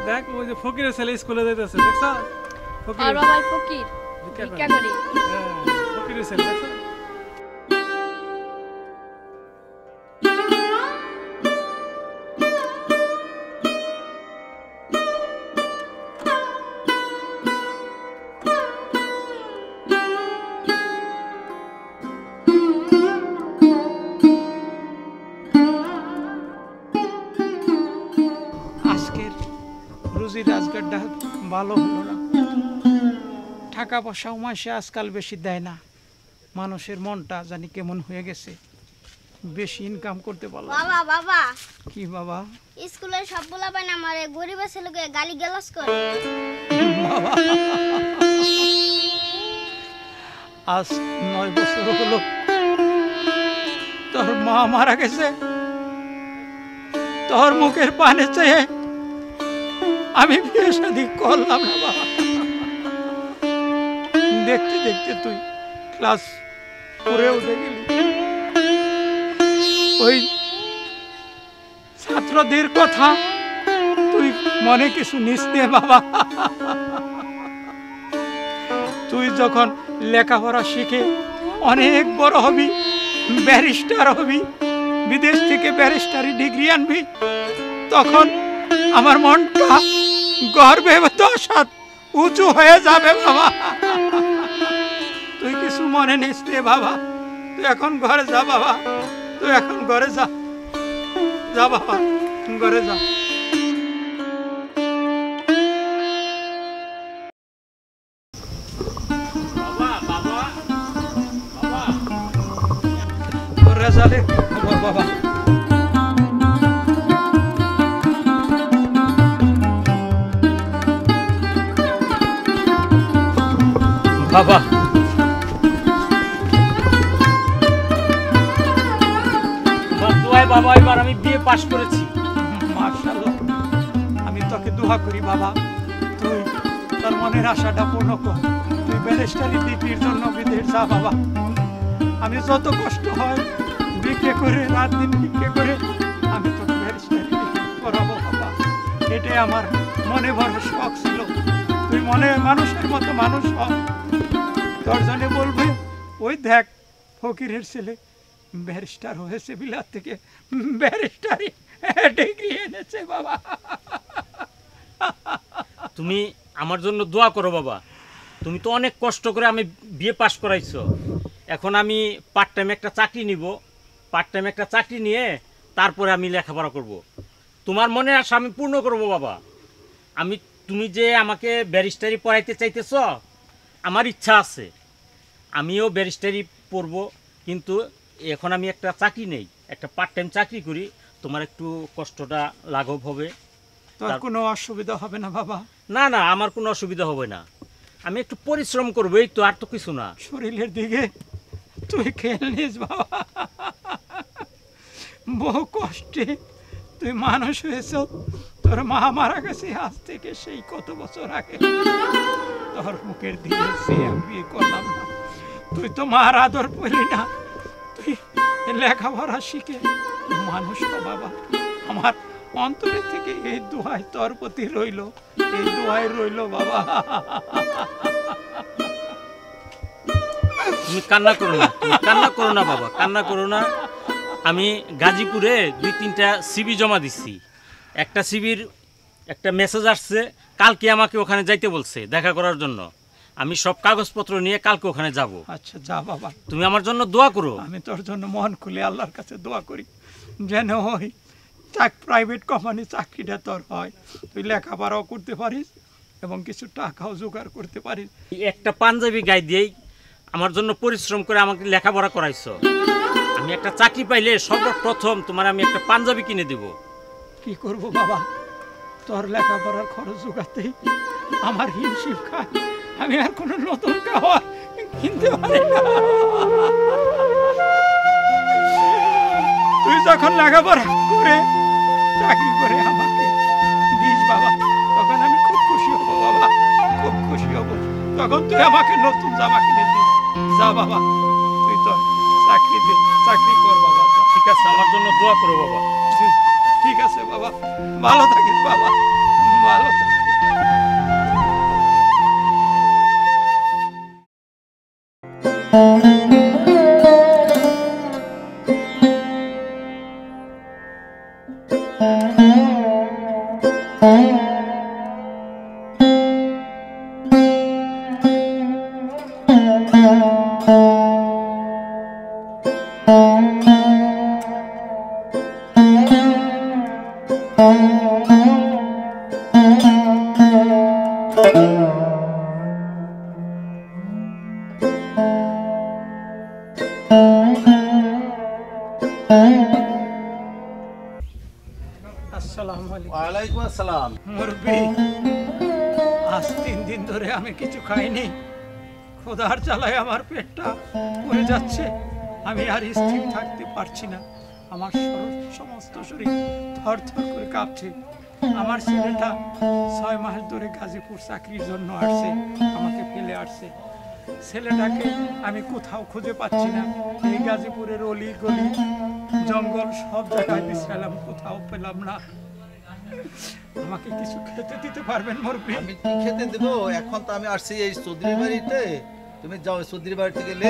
দেখ ওই যে ফকিরের ছেলে স্কুলে যাইতেছে দেখছ আর বাবা ফকির ভিক্ষা করি হ্যাঁ ফকিরের ছেলে দেখছ রাজগারটা ভালো হলো না টাকা পয়সা মাসে আজকাল বেশি দেয় না মানুষের মনটা জানি কেমন হয়ে গেছে বেশি ইনকাম করতে পারলো বাবা বাবা কি বাবা স্কুলের সব পোলাপান আমারে গরিবের ছেলেকে গালিগালাজ করে বাবা আজ 9 বছর হলো তোর মা মারা গেছে তোর মুখের পানে চেয়ে আমি বিয়ে শাদী করলাম না বাবা দেখতে দেখতে তুই ক্লাস 4 উঠে গেলি ওই ছাত্রদের কথা তুই মনে কিছু নিস নে বাবা তুই যখন লেখাপড়া শিখে অনেক বড় হবি ব্যারিস্টার হবি বিদেশ থেকে ব্যারিস্টারি ডিগ্রি আনবি তখন আমার মনটা গর্বে দশাত উঁচু হয়ে যাবে বাবা তুই কিছু মনে নিস নে বাবা তুই এখন ঘরে যা বাবা তুই এখন ঘরে যা যা বাবা ঘরে যা রেজাল্টের খবর বাবা বাবা বাবা এবার আমি বিএ পাস করেছি মাশাআল্লাহ আমি তোকে দোয়া করি বাবা তুই তোর মনের আশাটা পূর্ণ কর তুই ব্যারিস্টারি ডিগ্রির জন্য বিদেশ যা বাবা আমি যত কষ্ট হয় বিক্রি করে রাত দিন বিক্রি করে আমি তোকে ব্যারিস্টারি করাবো বাবা এটাই আমার মনে বড় শখ ছিল তুই মনে মানুষের মতো মানুষ হ তোর জন্য বলবে ওই দেখ ফকিরের ছেলে ব্যারিস্টার হয়েছে বিলাত থেকে ব্যারিস্টারি ডিগ্রি এনেছে বাবা তুমি আমার জন্য দোয়া করো বাবা তুমি তো অনেক কষ্ট করে আমি বিএ পাস করাইছো এখন আমি পার্ট টাইম একটা চাকরি নিব পার্ট টাইম একটা চাকরি নিয়ে তারপরে আমি লেখাপড়া করব তোমার মনে আশা আমি পূর্ণ করব বাবা আমি তুমি যে আমাকে ব্যারিস্টারি পড়াইতে চাইতেছ আমার ইচ্ছা আছে আমিও ব্যারিস্টারি পড়ব কিন্তু এখন আমি একটা চাকরি নেই একটা পার্ট টাইম চাকরি করি তোমার একটু কষ্টটা লাঘব হবে তোর কোনো অসুবিধা হবে না বাবা না না আমার কোনো অসুবিধা হবে না আমি একটু পরিশ্রম করবো এই তো আর তো কিছু না শরীরের দিকে তুই খেয়াল নিস বাবা বহু কষ্টে তুই মানুষ হয়েছ তোর মা মারা গেছে আজ থেকে সেই কত বছর আগে তোর মুখের দিকে সে আমি বিয়ে করলাম না তুই তো মার আদর পেলি না তুই লেখাপড়া শিখে মানুষ তো বাবা আমার অন্তরে থেকে এই দোয়াই তোর প্রতি রইল এই দোয়াই রইল বাবা তুমি কান্না করো না তুমি কান্না করো না বাবা কান্না করো না আমি গাজীপুরে 2-3টা সিভি জমা দিচ্ছি একটা সিভির একটা মেসেজ আসছে কালকে আমাকে ওখানে যাইতে বলছে দেখা করার জন্য আমি সব কাগজপত্র নিয়ে কালকে ওখানে যাব আচ্ছা যা বাবা তুমি আমার জন্য দোয়া করো আমি তোর জন্য মন খুলে আল্লাহর কাছে দোয়া করি যেন ওই প্রাইভেট কোম্পানি চাকরিটা তোর হয় তুই লেখাপড়াও করতে পারিস এবং কিছু টাকাও জোগাড় করতে পারিস একটা পাঞ্জাবি গায়ে দিয়েই আমার জন্য পরিশ্রম করে আমাকে লেখাপড়া করাইছো আমি একটা চাকরি পাইলে সর্বপ্রথম তোমার আমি একটা পাঞ্জাবি কিনে দেব কি করব বাবা তোর লেখাপড়ার খরচ জোগাতেই আমার হিমশিম খায় আমি আর কোনো নতুন খাবার কিনতে পারি না তুই যখন লেখাপড়া করে চাকরি করে আমাকে দিস বাবা তখন আমি খুব খুশি হব বাবা খুব খুশি হব তখন তুই আমাকে নতুন জামা কিনে দিস যা বাবা তুই তো চাকরি কর বাবা ঠিক আছে আমার জন্য দোয়া করো বাবা ঠিক আছে বাবা ভালো থাকিস বাবা ভালো থাকো। আসসালামু আলাইকুম। ওয়ালাইকুম আসসালাম। মুরব্বি, আজ 3 দিন ধরে আমি কিছু খাইনি। ক্ষুধার জ্বালায় আমার পেটটা পুড়ে যাচ্ছে। আমি আর স্থির থাকতে পারছি না। আমার সমস্ত শরীর থরথর করে কাঁপছে। আমার ছেলেটা 6 মাস ধরে গাজীপুর চাকরির জন্য আসছে, আমাকে ফেলে আসছে। ছেলেটাকে আমি কোথাও খুঁজে পাচ্ছি না। এই গাজীপুরের অলি গলি জঙ্গল সব জায়গায় বিশ্রালাম, কোথাও পেলাম না। আমাকে কিছু খেতে দিতে পারবেন মুরব্বি? আমি কি খেতে দেবো? এখন তো আমি আসছি এই চৌধুরী বাড়িতে। তুমি যাও চৌধুরী বাড়িতে গেলে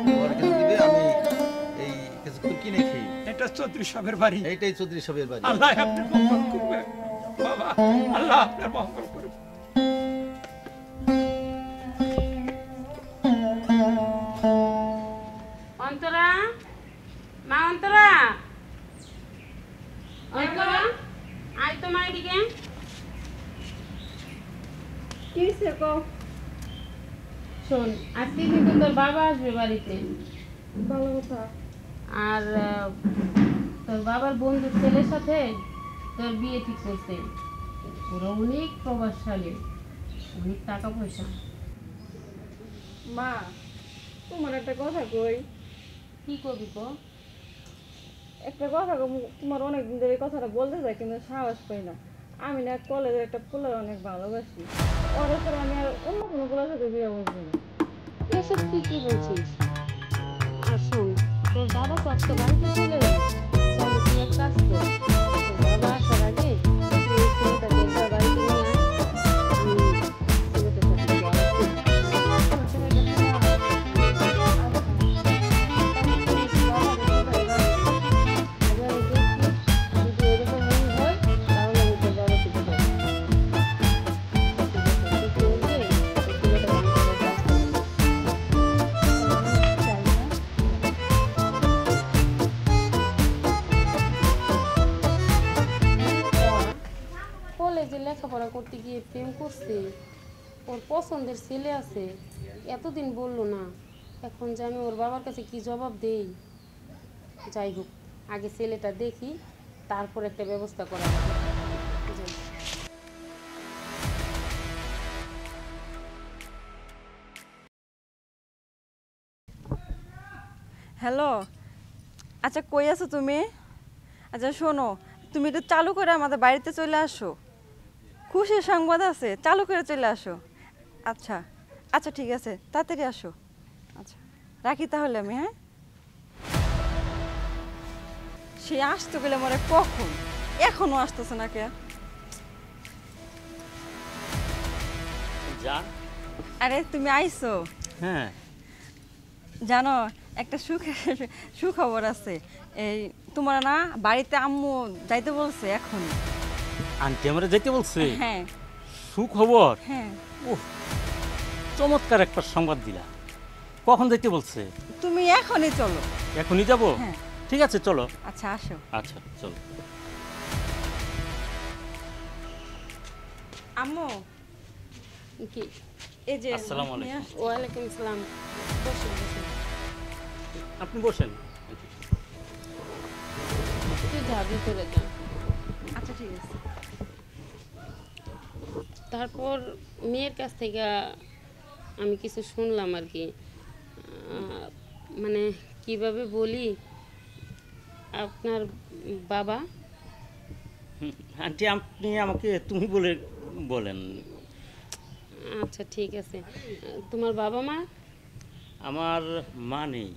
তোমার কিছু দিবে, আমি এই কিছু কিনে খেয়ে। এটা চৌধুরী সাহেবের বাড়ি। এইটাই চৌধুরী সাহেবের বাড়ি। আল্লাহ আপনার মঙ্গল করবে বাবা, আল্লাহ আপনার মঙ্গল করবে। অন্তরা, মা অন্তরা, অন্তরা, আয় তো মা এদিকে। কি হইছে কও? শোন, আজকে কিন্তু তোর বাবা আসবে বাড়িতে। ভালো কথা। আর তোর বাবার বন্ধুর ছেলের সাথে তোর বিয়ে ঠিক করছে। ওরা অনেক প্রভাবশালী, অনেক টাকা পয়সা। মা, তোমার একটা কথা কই। কি করবি তো? একটা কথা কই, তোমার অনেকদিন ধরে এই কথাটা বলতে চাই কিন্তু সাহস পাই না। আমি না কলেজের একটা পোলার অনেক ভালোবাসি। ওর সাথে আমি আর অন্য কোনো পোলার সাথে বিয়ে বলছি না। এসব তুই কি বলছিস? আর শোন, তোর বাবা তো আজকে বাড়িতে চলে যাবে। তাহলে তুই এক কাজ কর, তোর বাবা আসার আগে তুই এই ছেলেটাকে একবার বাড়িতে নিয়ে আয়। আমি ছেলেটার সাথে একটু আলাপ করি। কলেজে লেখাপড়া করতে গিয়ে প্রেম করছে, ওর পছন্দের ছেলে আছে, এতদিন বললো না। এখন যে আমি ওর বাবার কাছে কি জবাব দেই? যাই হোক, আগে ছেলেটা দেখি, তারপর একটা ব্যবস্থা করা যাবে। যাই। হ্যালো, আচ্ছা কই আছো তুমি? আচ্ছা শোনো, তুমি একটু চালু করে আমাদের বাড়িতে চলে আসো। খুশির সংবাদ আছে, চালু করে চলে আসো। আচ্ছা আচ্ছা ঠিক আছে, তাড়াতাড়ি আসো। আচ্ছা রাখি তাহলে আমি, হ্যাঁ? সে আসতে গেলে মরে কখন, এখনো আসতেছে না কে? জান, আরে তুমি আইছো? হ্যাঁ, জানো একটা সুখবর আছে। এই তোমার না বাড়িতে আম্মু যাইতে বলছে এখন। আন্টি আমরা যেতে বলছে? হ্যাঁ সুখবর? হ্যাঁ। ওহ, চমৎকার একটা সংবাদ দিলা। কখন যেতে বলছে? তুমি এখনই চলো। এখনই যাব? হ্যাঁ। ঠিক আছে চলো। আচ্ছা আসো। আচ্ছা চলো। আম্মু কি? এই যে আসসালামু আলাইকুম। নিয়ে আসো। ওয়ালাইকুম আসসালাম। বসুন বসুন। আপনি বসেন। তুই যা, ভিতরে যা। আচ্ছা ঠিক আছে। তারপর মেয়ের কাছ থেকে আমি কিছু শুনলাম আর কি। মানে কিভাবে বলি, আপনার বাবা। আন্টি আপনি আমাকে তুমি বলে বলেন। আচ্ছা ঠিক আছে। তোমার বাবা মা? আমার মা নেই,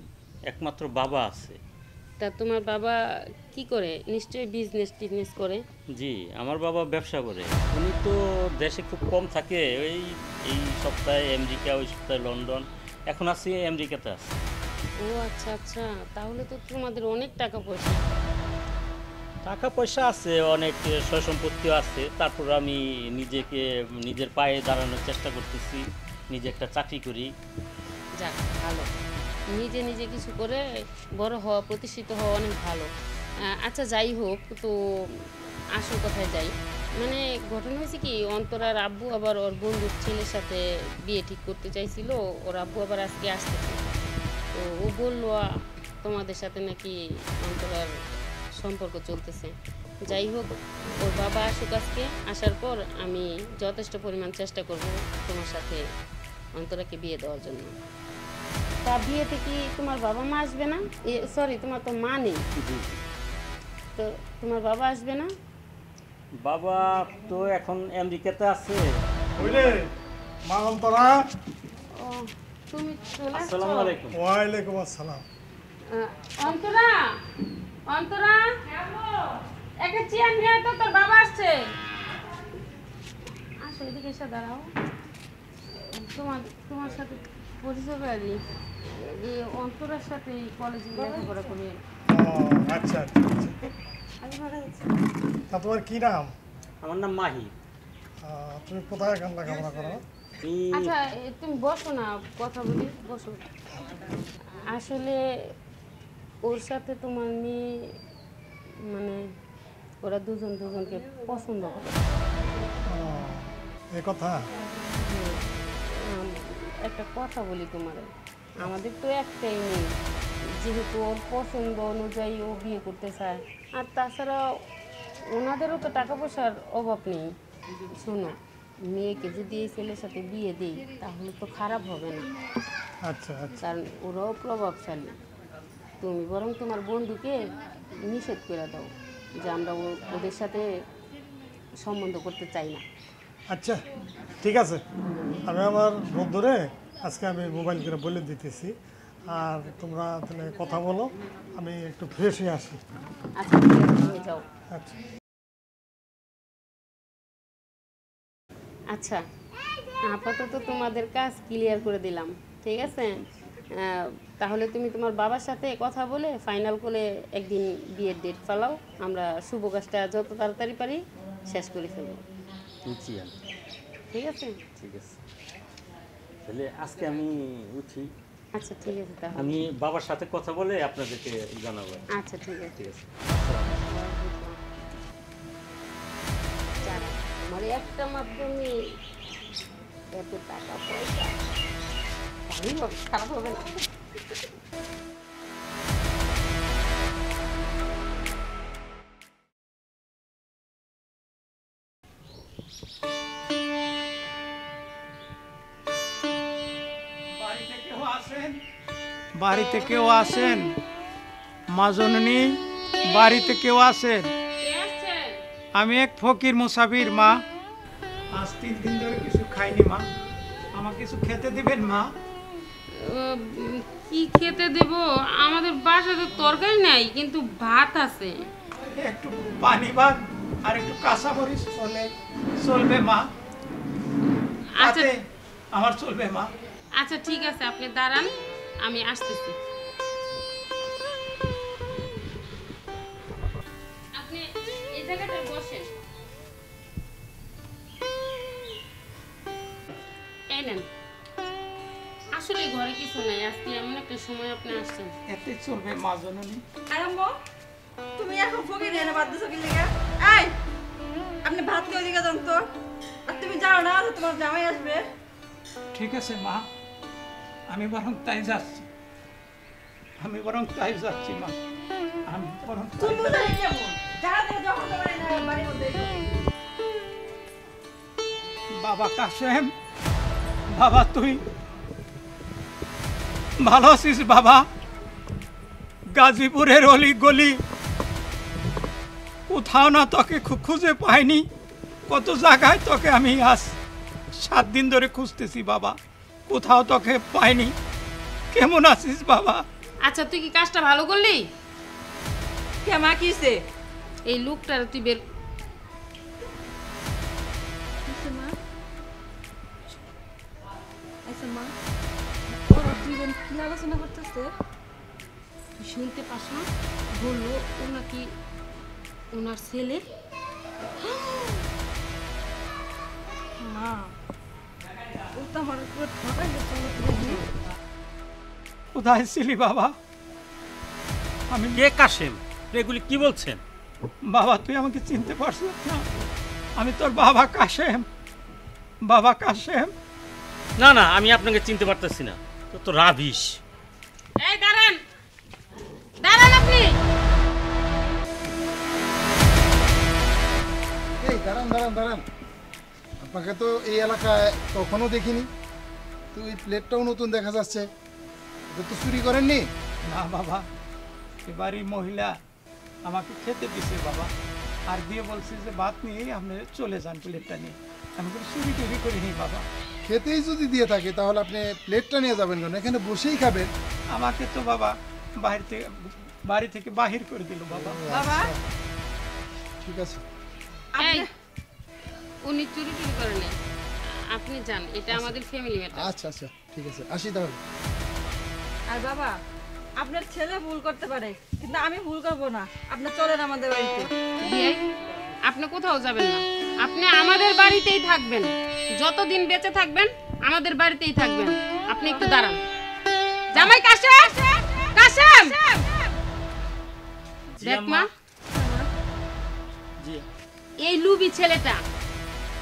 একমাত্র বাবা আছে। তা তোমার বাবা কি করে? নিশ্চয়ই টিজনেস করে। জি, আমার বাবা ব্যবসা করে। উনি তো দেশে খুব কম থাকে, এই সপ্তাহে আমেরিকা, ওই সপ্তাহে লন্ডন। এখন আছি আমেরিকাতে আছি। ও আচ্ছা আচ্ছা, তাহলে তো তোমাদের অনেক টাকা পয়সা। টাকা পয়সা আছে, অনেক সয় সম্পত্তিও আছে। তারপর আমি নিজের পায়ে দাঁড়ানোর চেষ্টা করতেছি, নিজে একটা চাকরি করি। যাক ভালো, নিজে নিজে কিছু করে বড় হওয়া, প্রতিষ্ঠিত হওয়া অনেক ভালো। আচ্ছা যাই হোক, তো আসল কথায় যাই। মানে ঘটনা হয়েছে কি, অন্তরার আব্বু আবার ওর বন্ধুর ছেলের সাথে বিয়ে ঠিক করতে চাইছিল। ওর আব্বু আবার আজকে আসতেছে। তো ও বললো তোমাদের সাথে নাকি অন্তরার সম্পর্ক চলতেছে। যাই হোক, ওর বাবা আসুক আজকে, আসার পর আমি যথেষ্ট পরিমাণ চেষ্টা করব তোমার সাথে অন্তরাকে বিয়ে দেওয়ার জন্য। তা বিয়েতে কি তোমার বাবা মা আসবে না? সরি, তোমার তো মা নেই, তো তোমার বাবা আসবে না? বাবা তো এখন আমেরিকাতে আছে। বুঝলে মা অন্তরা? ও তুমি চলে আসছো? আসসালামু আলাইকুম। ওয়ালাইকুম আসসালাম। অন্তরা, অন্তরা, একটা চেয়ার নিয়ে তো, তোর বাবা আসছে। আসো এদিকে এসে দাঁড়াও। তোমার সাথে পরিচয় করে দিই। এই অন্তরার সাথে কলেজে লেখাপড়া করি। ও আচ্ছা আচ্ছা। তা তোমার কি নাম? আমার নাম মাহি। তুমি কোথায় এখান লেখাপড়া করো? আচ্ছা তুমি বসো না, কথা বলি, বসো। আসলে ওর সাথে তোমার মেয়ে, মানে ওরা দুজনকে পছন্দ করে। এ কথা? একটা কথা বলি তোমার, আমাদের তো একটাই মেয়ে, যেহেতু ওর পছন্দ অনুযায়ী ও বিয়ে করতে চায়। আর তাছাড়া ওনাদেরও তো টাকা পয়সার অভাব নেই। শোনো, মেয়েকে যদি এই ছেলের সাথে বিয়ে দিই তাহলে তো খারাপ হবে না। আচ্ছা আচ্ছা। কারণ ওরাও প্রভাবশালী। তুমি বরং তোমার বন্ধুকে নিষেধ করে দাও যে আমরা ওদের সাথে সম্বন্ধ করতে চাই না। আচ্ছা ঠিক আছে, আমি আমার বন্ধুরে আজকে আমি মোবাইল করে বলে দিতেছি। আর তোমরা তাহলে কথা বলো, আমি একটু ফ্রেশ হয়ে আসি। আচ্ছা ঠিক আছে, তুমি যাও। আচ্ছা আচ্ছা, আপাতত তোমাদের কাজ ক্লিয়ার করে দিলাম, ঠিক আছে? তাহলে তুমি তোমার বাবার সাথে কথা বলে ফাইনাল করে একদিন বিয়ের ডেট ফালাও। আমরা শুভ কাজটা যত তাড়াতাড়ি পারি শেষ করে ফেলবো। জি আন্টি, ঠিক আছে? ঠিক আছে। তাহলে আজকে আমি উঠি। আচ্ছা ঠিক আছে, তাহলে আমি বাবার সাথে কথা বলে আপনাদেরকে জানাবো। আচ্ছা ঠিক আছে। ঠিক আছে। যারা আমার একটা মাত্র মেয়ে, এত টাকা পয়সা, ভালোই হবে, খারাপ হবে না। বাড়িতে কেউ আসেন? মা জননী, বাড়িতে কেউ আসেন? আমি এক ফকির মুসাফির মা, আজ 3 দিন ধরে কিছু খাইনি মা, আমাকে কিছু খেতে দিবেন মা? কি খেতে দেব? আমাদের বাসাতে তরকারি নাই, কিন্তু ভাত আছে। একটু পানি ভাত আর একটু কাঁচা মরিচ চলবে মা? আচ্ছা আমার চলবে মা? আচ্ছা ঠিক আছে, আপনি দাঁড়ান, আমি আসতেছি। আপনি এই জায়গাটা বসেন। এই নেন। আসলে ঘরে কিছু নাই, আজকে এমন একটা সময় আপনি আসছেন। এতে চলবে মা জননী? আরম্ভ, তুমি এখন ফকির এনে বাদ দিছো কি লিগা? এই, আপনি ভাত নিয়ে ওদিকে যান তো। আর তুমি যাও না, তোমার জামাই আসবে। ঠিক আছে মা, আমি বরং তাই যাচ্ছি মা, আমি বরং তুমি বুঝাই কেমন? যারা যখন তোমার বাড়ির মধ্যে বাবা কাশেম, বাবা তুই ভালো আছিস বাবা? গাজীপুরের অলি গলি কোথাও না তোকে খুঁজে পাইনি, কত জায়গায় তোকে আমি আজ 7 দিন ধরে খুঁজতেছি বাবা, কোথাও তোকে পাইনি। কেমন আছিস বাবা? আচ্ছা তুই কি কাজটা ভালো করলি? কে মা কিছে? এই লোকটার তুই বের কিছে মা? আচ্ছা মা, ওরা দুইজন কি আলোচনা করতেছে? তুই শুনতে পাস না? বললো ও নাকি ওনার ছেলে। মা, ও তো আমার পুরো ঠকাই দিচ্ছে। কোথায় ছিলি বাবা? আমি কে কাশেম? এগুলি কি বলছেন? বাবা, তুই আমাকে চিনতে পারছিস না? আমি তোর বাবা কাশেম। বাবা কাশেম। না না, আমি আপনাকে চিনতে পারতেছি না। তো তো রাবিশ। এই দাঁড়ান, দাঁড়ান আপনি। এই দাঁড়ান দাঁড়ান দাঁড়ান, আপনাকে তো এই এলাকায় কখনো দেখিনি, তো এই প্লেটটাও নতুন দেখা যাচ্ছে। এটা তো চুরি করেননি? না বাবা, এবারই মহিলা আমাকে খেতে দিছে বাবা, আর দিয়ে বলছে যে ভাত নিয়েই আপনি চলে যান প্লেটটা নিয়ে। আমি কোনো চুরি টুরি করিনি বাবা। খেতেই যদি দিয়ে থাকে তাহলে আপনি প্লেটটা নিয়ে যাবেন কেন? এখানে বসেই খাবেন। আমাকে তো বাবা বাড়ি থেকে বাহির করে দিল বাবা। বাবা, ঠিক আছে, এই উনি চুরি টুরি করে নাই, আপনি যান, এটা আমাদের ফ্যামিলি ম্যাটার। আচ্ছা আচ্ছা ঠিক আছে, আসি তাহলে। আর বাবা, আপনার ছেলে ভুল করতে পারে, কিন্তু আমি ভুল করব না। আপনি চলেন আমাদের বাড়িতে। বিয়াই, আপনি কোথাও যাবেন না, আপনি আমাদের বাড়িতেই থাকবেন। যতদিন বেঁচে থাকবেন আমাদের বাড়িতেই থাকবেন। আপনি একটু দাঁড়ান। জামাই কাশেম, কাশেম, দেখ মা, জি। এই লুবি ছেলেটা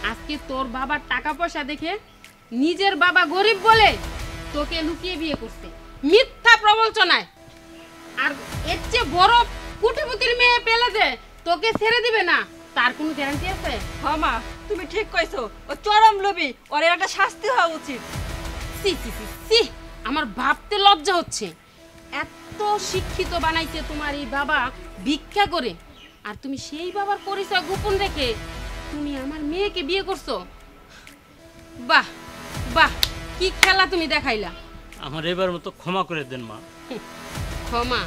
আজকে তোর বাবার টাকা পয়সা দেখে নিজের বাবা গরিব বলে তোকে লুকিয়ে বিয়ে করছে মিথ্যা প্রবঞ্চনায়। আর এর চেয়ে বড় কুটিপুতির মেয়ে পেলে যে তোকে ছেড়ে দিবে না, তার কোনো গ্যারান্টি আছে? হ্যাঁ মা, তুমি ঠিক কইছো। ও চরম লোভী, ওর একটা শাস্তি হওয়া উচিত। সি সি সি সি, আমার ভাবতে লজ্জা হচ্ছে। এত শিক্ষিত বানাইছে তোমার এই বাবা ভিক্ষা করে, আর তুমি সেই বাবার পরিচয় গোপন রেখে তুমি আমার মেয়েকে বিয়ে করছো। বাহ বাহ, কি খেলা তুমি দেখাইলা। আমার এবার মতো ক্ষমা করে দেন মা। ক্ষমা?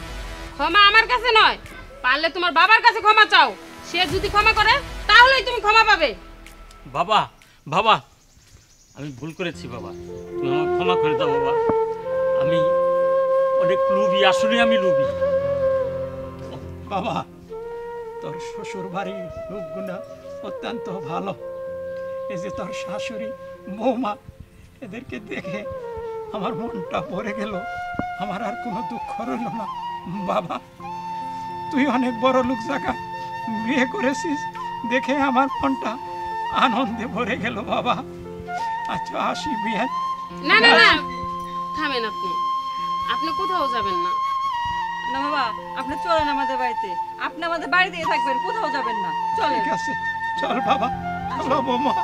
ক্ষমা আমার কাছে নয়, পারলে তোমার বাবার কাছে ক্ষমা চাও। সে যদি ক্ষমা করে তাহলেই তুমি ক্ষমা পাবে। বাবা বাবা, আমি ভুল করেছি বাবা, তুমি আমাকে ক্ষমা করে দাও বাবা। আমি অনেক লুবি, আসলে আমি লুবি বাবা, তোর শ্বশুর বাড়ির লোকগুলো অত্যন্ত ভালো। এই যে তোর শাশুড়ি, বৌমা, এদেরকে দেখে আমার মনটা ভরে গেল। আমার আর কোনো দুঃখ রইল না। বাবা, তুই অনেক বড় লোক জায়গা বিয়ে করেছিস দেখে আমার মনটা আনন্দে ভরে গেল বাবা। আচ্ছা আসি বিয়ে। না না না, থামেন আপনি, আপনি কোথাও যাবেন না। না বাবা, আপনি চলেন আমাদের বাড়িতে। আপনি আমাদের বাড়িতেই থাকবেন, কোথাও যাবেন না। চলেন। ঠিক আছে, চল বাবা, চলো বৌমা।